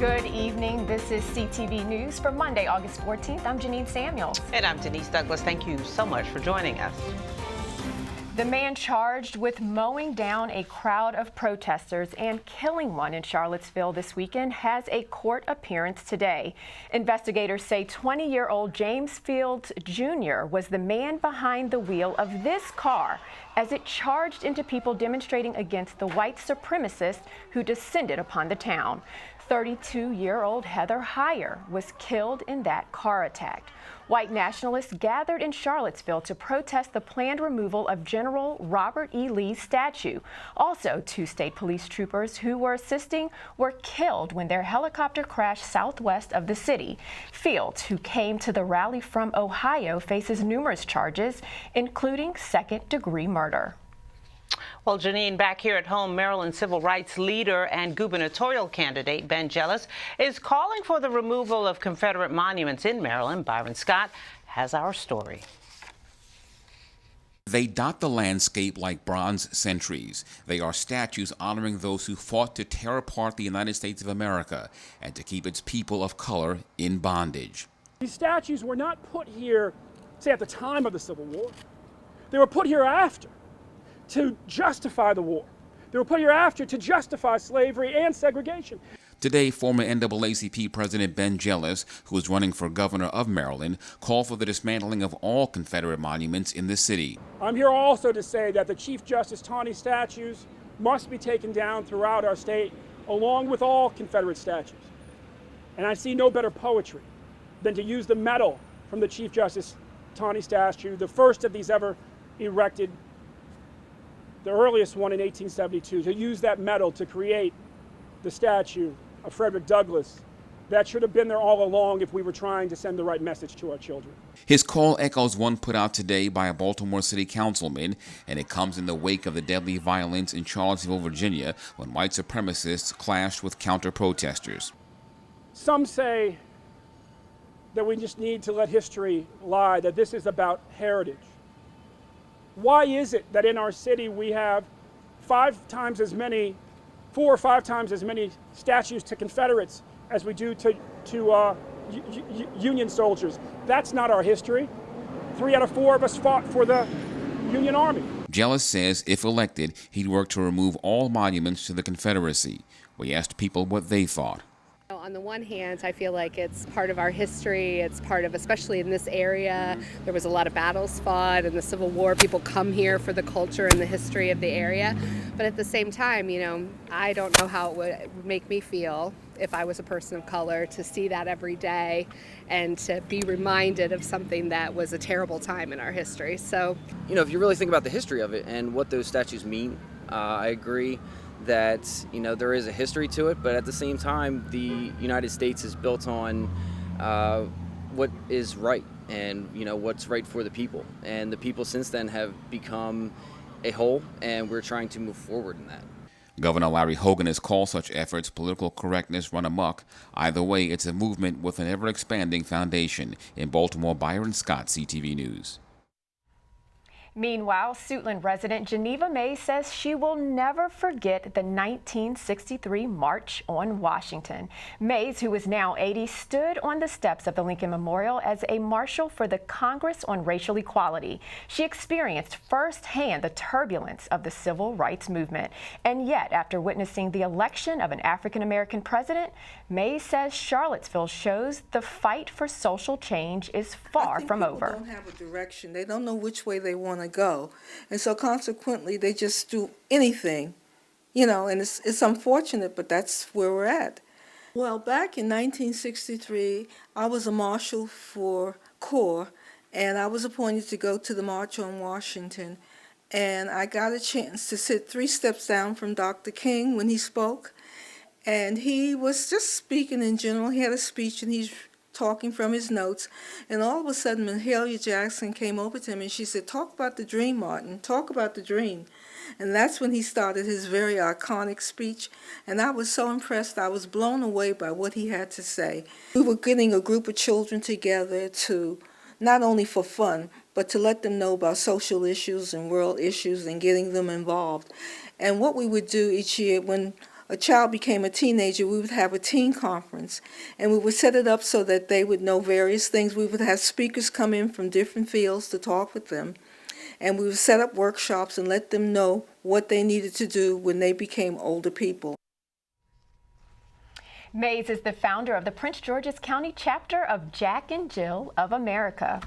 Good evening. This is CTV News for Monday, August 14th. I'm Janine Samuels. And I'm Denise Douglas. Thank you so much for joining us. The man charged with mowing down a crowd of protesters and killing one in Charlottesville this weekend has a court appearance today. Investigators say 20-year-old James Fields Jr. was the man behind the wheel of this car as it charged into people demonstrating against the white supremacists who descended upon the town. 32-year-old Heather Heyer was killed in that car attack. White nationalists gathered in Charlottesville to protest the planned removal of General Robert E. Lee's statue. Also, 2 state police troopers who were assisting were killed when their helicopter crashed southwest of the city. Fields, who came to the rally from Ohio, faces numerous charges, including second-degree murder. Well, Janine, back here at home, Maryland civil rights leader and gubernatorial candidate Ben Jealous is calling for the removal of Confederate monuments in Maryland. Byron Scott has our story. They dot the landscape like bronze sentries. They are statues honoring those who fought to tear apart the United States of America and to keep its people of color in bondage. These statues were not put here, say, at the time of the Civil War. They were put here after, to justify the war. They were put here after to justify slavery and segregation. Today, former NAACP President Ben Jealous, who is running for governor of Maryland, called for the dismantling of all Confederate monuments in the city. I'm here also to say that the Chief Justice Taney statues must be taken down throughout our state, along with all Confederate statues. And I see no better poetry than to use the medal from the Chief Justice Taney statue, the first of these ever erected, the earliest one in 1872, to use that medal to create the statue of Frederick Douglass. That should have been there all along if we were trying to send the right message to our children. His call echoes one put out today by a Baltimore City councilman, and it comes in the wake of the deadly violence in Charlottesville, Virginia, when white supremacists clashed with counter-protesters. Some say that we just need to let history lie, that this is about heritage. Why is it that in our city we have 4 or 5 times as many statues to Confederates as we do to Union soldiers? That's not our history. 3 out of 4 of us fought for the Union Army. Jealous says if elected, he'd work to remove all monuments to the Confederacy. We asked people what they thought. On the one hand, I feel like it's part of our history. It's part of, especially in this area, there was a lot of battles fought in the Civil War. People come here for the culture and the history of the area. But at the same time, I don't know how it would make me feel if I was a person of color to see that every day and to be reminded of something that was a terrible time in our history. So, if you really think about the history of it and what those statues mean, I agree that there is a history to it, but at the same time the United States is built on what is right and what's right for the people, and the people since then have become a whole, and we're trying to move forward in that. Governor Larry Hogan has called such efforts political correctness run amok. Either way, it's a movement with an ever-expanding foundation. In Baltimore, Byron Scott, CTV News. Meanwhile, Suitland resident Geneva May says she will never forget the 1963 March on Washington. Mays, who is now 80, stood on the steps of the Lincoln Memorial as a marshal for the Congress on Racial Equality. She experienced firsthand the turbulence of the civil rights movement. And yet, after witnessing the election of an African-American president, May says Charlottesville shows the fight for social change is far from over. People don't have a direction. They don't know which way they want to go, and so consequently they just do anything, and it's unfortunate, but that's where we're at. Well, back in 1963, I was a marshal for Corps, and I was appointed to go to the March on Washington, and I got a chance to sit 3 steps down from Dr. King when he spoke, and he was just speaking in general. He had a speech, and he's talking from his notes, and all of a sudden Mahalia Jackson came over to him and she said, "Talk about the dream, Martin, talk about the dream." And that's when he started his very iconic speech, and I was so impressed. I was blown away by what he had to say. We were getting a group of children together to not only for fun, but to let them know about social issues and world issues and getting them involved. And what we would do each year when a child became a teenager, we would have a teen conference, and we would set it up so that they would know various things. We would have speakers come in from different fields to talk with them, and we would set up workshops and let them know what they needed to do when they became older people. Mays is the founder of the Prince George's County chapter of Jack and Jill of America.